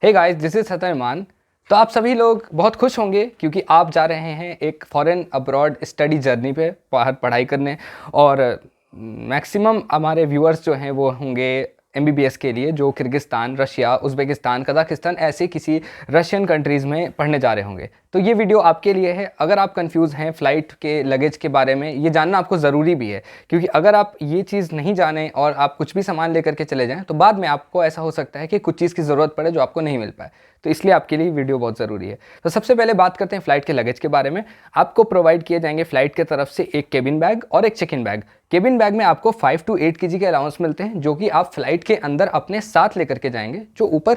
Hey guys, this is Satraman. तो आप सभी लोग बहुत खुश होंगे क्योंकि आप जा रहे हैं एक फॉरेन अब्रॉड स्टडी जर्नी पे बाहर पढ़ाई करने। और मैक्सिमम हमारे व्यूअर्स जो हैं वो होंगे एमबीबीएस के लिए, जो किर्गिस्तान, रशिया, उज़्बेकिस्तान, कज़ाकिस्तान ऐसे किसी रशियन कंट्रीज़ में पढ़ने जा रहे होंगे। तो ये वीडियो आपके लिए है। अगर आप कंफ्यूज हैं फ़्लाइट के लगेज के बारे में, ये जानना आपको ज़रूरी भी है, क्योंकि अगर आप ये चीज़ नहीं जानें और आप कुछ भी सामान लेकर के चले जाएं तो बाद में आपको ऐसा हो सकता है कि कुछ चीज़ की ज़रूरत पड़े जो आपको नहीं मिल पाए। तो इसलिए आपके लिए वीडियो बहुत ज़रूरी है। तो सबसे पहले बात करते हैं फ़्लाइट के लगेज के बारे में। आपको प्रोवाइड किए जाएंगे फ़्लाइट की तरफ से एक केबिन बैग और एक check in bag. Cabin bag में आपको 5 to 8 kg के अलाउंस मिलते हैं, जो कि आप फ्लाइट के अंदर अपने साथ लेकर के जाएंगे, जो ऊपर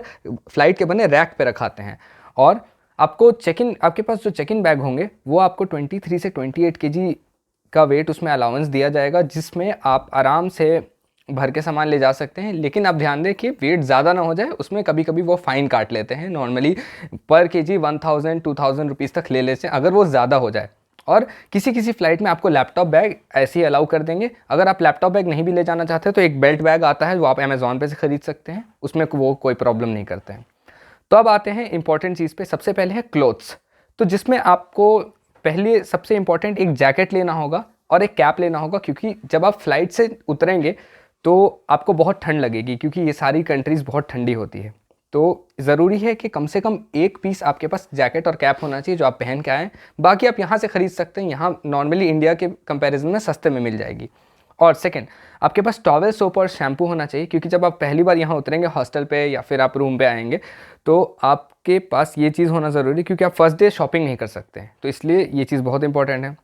फ्लाइट के बने रैक पे रखाते हैं। और आपको आपके पास जो चेक इन बैग होंगे वो आपको 23 से 28 kg का वेट उसमें अलाउंस दिया जाएगा, जिसमें आप आराम से भर के सामान ले जा सकते हैं। लेकिन आप ध्यान दें कि वेट ज़्यादा ना हो जाए, उसमें कभी कभी वो फ़ाइन काट लेते हैं। नॉर्मली पर केजी 1000-2000 रुपीज़ तक ले लेते हैं अगर वो ज़्यादा हो जाए। और किसी किसी फ्लाइट में आपको लैपटॉप बैग ऐसे ही अलाउ कर देंगे। अगर आप लैपटॉप बैग नहीं भी ले जाना चाहते तो एक बेल्ट बैग आता है, वो आप अमेज़ॉन पे से ख़रीद सकते हैं, उसमें वो कोई प्रॉब्लम नहीं करते हैं। तो अब आते हैं इंपॉर्टेंट चीज़ पे। सबसे पहले है क्लोथ्स, तो जिसमें आपको पहले सबसे इंपॉर्टेंट एक जैकेट लेना होगा और एक कैप लेना होगा, क्योंकि जब आप फ्लाइट से उतरेंगे तो आपको बहुत ठंड लगेगी, क्योंकि ये सारी कंट्रीज़ बहुत ठंडी होती है। तो ज़रूरी है कि कम से कम एक पीस आपके पास जैकेट और कैप होना चाहिए जो आप पहन के आएँ। बाकी आप यहाँ से ख़रीद सकते हैं, यहाँ नॉर्मली इंडिया के कंपैरिजन में सस्ते में मिल जाएगी। और सेकंड, आपके पास टॉवल, सोप और शैम्पू होना चाहिए, क्योंकि जब आप पहली बार यहाँ उतरेंगे हॉस्टल पे या फिर आप रूम पे आएंगे तो आपके पास ये चीज़ होना ज़रूरी है, क्योंकि आप फर्स्ट डे शॉपिंग नहीं कर सकते हैं। तो इसलिए ये चीज़ बहुत इंपॉर्टेंट है।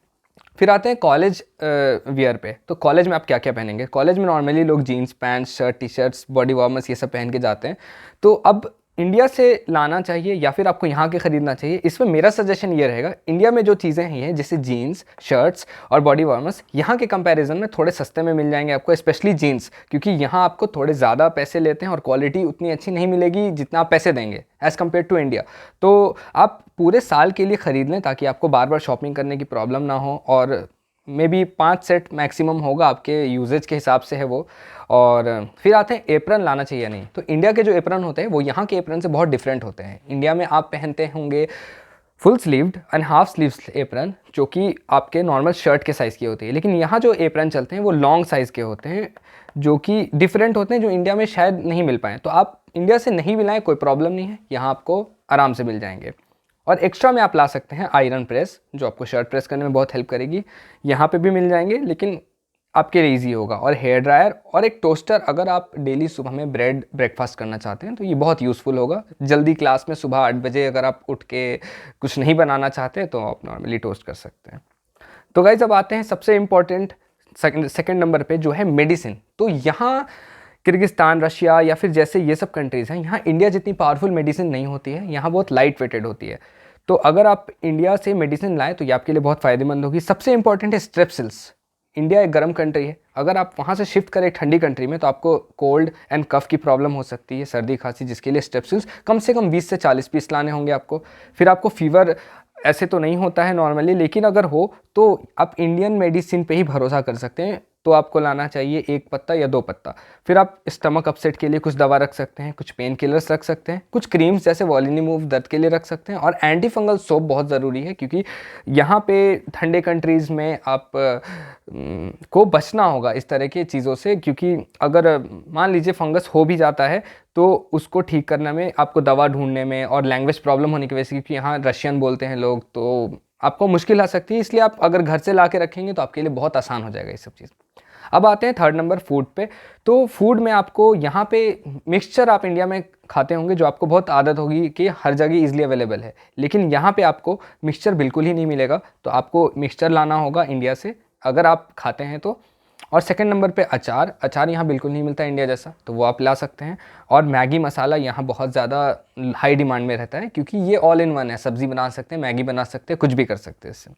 फिर आते हैं कॉलेज वियर पे। तो कॉलेज में आप क्या क्या पहनेंगे? कॉलेज में नॉर्मली लोग jeans pant, shirt, T shirts, body warmers ये सब पहन के जाते हैं। तो अब इंडिया से लाना चाहिए या फिर आपको यहाँ के ख़रीदना चाहिए? इसमें मेरा सजेशन ये रहेगा, इंडिया में जो चीज़ें हैं जैसे जीन्स, शर्ट्स और बॉडी वार्मर्स यहाँ के कंपैरिजन में थोड़े सस्ते में मिल जाएंगे आपको, स्पेशली जीन्स, क्योंकि यहाँ आपको थोड़े ज़्यादा पैसे लेते हैं और क्वालिटी उतनी अच्छी नहीं मिलेगी जितना आप पैसे देंगे एज़ कम्पेयर टू इंडिया। तो आप पूरे साल के लिए ख़रीद लें ताकि आपको बार बार शॉपिंग करने की प्रॉब्लम ना हो। और मे बी 5 सेट मैक्सिमम होगा, आपके यूजेज के हिसाब से है वो। और फिर आते हैं एप्रन लाना चाहिए या नहीं। तो इंडिया के जो एप्रन होते हैं वो यहाँ के एप्रन से बहुत डिफरेंट होते हैं। इंडिया में आप पहनते होंगे full sleeved and half sleeves apron, जो कि आपके नॉर्मल शर्ट के साइज़ की होती है। लेकिन यहाँ जो एप्रन चलते हैं वो लॉन्ग साइज़ के होते हैं, जो कि डिफरेंट होते हैं, जो इंडिया में शायद नहीं मिल पाएँ। तो आप इंडिया से नहीं मिलाएँ, कोई प्रॉब्लम नहीं है, यहाँ आपको आराम से मिल जाएंगे। और एक्स्ट्रा में आप ला सकते हैं आयरन प्रेस, जो आपको शर्ट प्रेस करने में बहुत हेल्प करेगी। यहाँ पे भी मिल जाएंगे, लेकिन आपके लिए ईजी होगा। और हेयर ड्रायर और एक टोस्टर, अगर आप डेली सुबह में ब्रेड ब्रेकफास्ट करना चाहते हैं तो ये बहुत यूज़फुल होगा। जल्दी क्लास में सुबह 8 बजे अगर आप उठ के कुछ नहीं बनाना चाहते तो आप नॉर्मली टोस्ट कर सकते हैं। तो गाइस, अब आते हैं सबसे इम्पॉर्टेंट सेकेंड नंबर पे, जो है मेडिसिन। तो यहाँ किर्गिस्तान, रशिया या फिर जैसे ये सब कंट्रीज़ हैं, यहाँ इंडिया जितनी पावरफुल मेडिसिन नहीं होती है, यहाँ बहुत लाइट वेटेड होती है। तो अगर आप इंडिया से मेडिसिन लाएँ तो ये आपके लिए बहुत फ़ायदेमंद होगी। सबसे इंपॉर्टेंट है स्ट्रेप्सिल्स। इंडिया एक गर्म कंट्री है, अगर आप वहाँ से शिफ्ट करें ठंडी कंट्री में तो आपको कोल्ड एंड कफ की प्रॉब्लम हो सकती है, सर्दी खांसी, जिसके लिए स्ट्रेप्सिल्स कम से कम 20 से 40 पीस लाने होंगे आपको। फिर आपको फीवर ऐसे तो नहीं होता है नॉर्मली, लेकिन अगर हो तो आप इंडियन मेडिसिन पे ही भरोसा कर सकते हैं। तो आपको लाना चाहिए 1 पत्ता या 2 पत्ता। फिर आप स्टमक अपसेट के लिए कुछ दवा रख सकते हैं, कुछ पेन किलर्स रख सकते हैं, कुछ क्रीम्स जैसे वॉलिनीमूव दर्द के लिए रख सकते हैं। और एंटी फंगल सोप बहुत ज़रूरी है, क्योंकि यहाँ पे ठंडे कंट्रीज़ में आप को बचना होगा इस तरह की चीज़ों से, क्योंकि अगर मान लीजिए फंगस हो भी जाता है तो उसको ठीक करने में आपको दवा ढूंढने में, और लैंग्वेज प्रॉब्लम होने की वजह से, क्योंकि यहाँ रशियन बोलते हैं लोग, तो आपको मुश्किल आ सकती है। इसलिए आप अगर घर से ला के रखेंगे तो आपके लिए बहुत आसान हो जाएगा ये सब चीज़। अब आते हैं थर्ड नंबर, फूड पे। तो फूड में आपको यहाँ पे मिक्सचर आप इंडिया में खाते होंगे, जो आपको बहुत आदत होगी कि हर जगह इजीली अवेलेबल है, लेकिन यहाँ पे आपको मिक्सचर बिल्कुल ही नहीं मिलेगा। तो आपको मिक्सचर लाना होगा इंडिया से अगर आप खाते हैं तो। और सेकंड नंबर पे अचार यहाँ बिल्कुल नहीं मिलता इंडिया जैसा, तो वो आप ला सकते हैं। और मैगी मसाला यहाँ बहुत ज़्यादा हाई डिमांड में रहता है, क्योंकि ये ऑल इन वन है, सब्ज़ी बना सकते हैं, मैगी बना सकते हैं, कुछ भी कर सकते हैं इससे।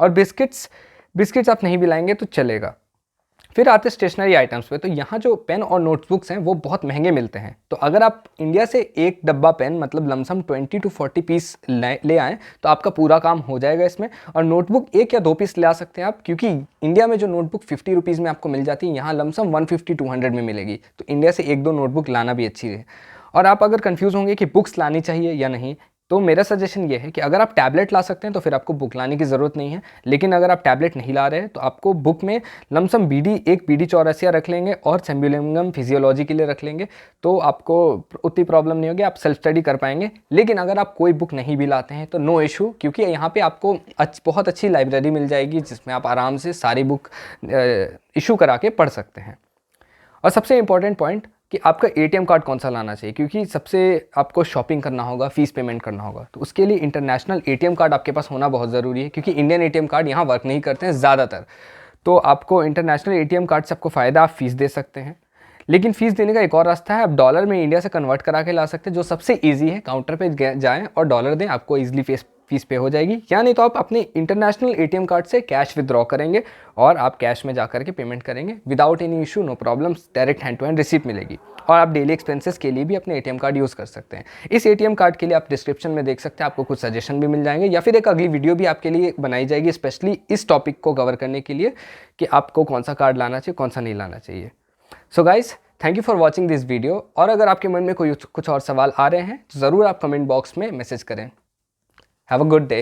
और बिस्किट्स आप नहीं भी लाएंगे तो चलेगा। फिर आते स्टेशनरी आइटम्स पे। तो यहाँ जो पेन और नोटबुक्स हैं वो बहुत महंगे मिलते हैं। तो अगर आप इंडिया से एक डब्बा पेन, मतलब लमसम 20 to 40 पीस ले आएँ तो आपका पूरा काम हो जाएगा इसमें। और नोटबुक 1 या 2 पीस ले आ सकते हैं आप, क्योंकि इंडिया में जो नोटबुक 50 रुपीज़ में आपको मिल जाती है, यहाँ लमसम 150-200 में मिलेगी। तो इंडिया से 1-2 नोटबुक लाना भी अच्छी है। और आप अगर कंफ्यूज होंगे कि बुक्स लानी चाहिए या नहीं, तो मेरा सजेशन ये है कि अगर आप टैबलेट ला सकते हैं तो फिर आपको बुक लाने की ज़रूरत नहीं है। लेकिन अगर आप टैबलेट नहीं ला रहे हैं तो आपको बुक में लमसम एक बीडी चौरसिया रख लेंगे और सेम्बुलिंगम फिजियोलॉजी के लिए रख लेंगे, तो आपको उतनी प्रॉब्लम नहीं होगी, आप सेल्फ स्टडी कर पाएंगे। लेकिन अगर आप कोई बुक नहीं भी लाते हैं तो नो इशू, क्योंकि यहाँ पे आपको बहुत अच्छी लाइब्रेरी मिल जाएगी जिसमें आप आराम से सारी बुक इशू करा के पढ़ सकते हैं। और सबसे इंपॉर्टेंट पॉइंट कि आपका एटीएम कार्ड कौन सा लाना चाहिए, क्योंकि सबसे आपको शॉपिंग करना होगा, फीस पेमेंट करना होगा, तो उसके लिए इंटरनेशनल एटीएम कार्ड आपके पास होना बहुत ज़रूरी है, क्योंकि इंडियन एटीएम कार्ड यहाँ वर्क नहीं करते हैं ज़्यादातर। तो आपको इंटरनेशनल एटीएम कार्ड से आपको फ़ायदा, आप फीस दे सकते हैं। लेकिन फ़ीस देने का एक और रास्ता है, आप डॉलर में इंडिया से कन्वर्ट करा के ला सकते हैं, जो सबसे ईजी है। काउंटर पे जाएँ और डॉलर दें, आपको ईजिली फीस पे हो जाएगी। या नहीं तो आप अपने इंटरनेशनल एटीएम कार्ड से कैश विदड्रॉ करेंगे और आप कैश में जा करके पेमेंट करेंगे without any issue, no problems, direct hand to hand receipt मिलेगी। और आप डेली एक्सपेंसेस के लिए भी अपने एटीएम कार्ड यूज़ कर सकते हैं। इस एटीएम कार्ड के लिए आप डिस्क्रिप्शन में देख सकते हैं, आपको कुछ सजेशन भी मिल जाएंगे, या फिर एक अगली वीडियो भी आपके लिए बनाई जाएगी स्पेशली इस टॉपिक को कवर करने के लिए कि आपको कौन सा कार्ड लाना चाहिए, कौन सा नहीं लाना चाहिए। So guys, thank you for watching this video. और अगर आपके मन में कुछ और सवाल आ रहे हैं तो ज़रूर आप कमेंट बॉक्स में मैसेज करें। Have a good day.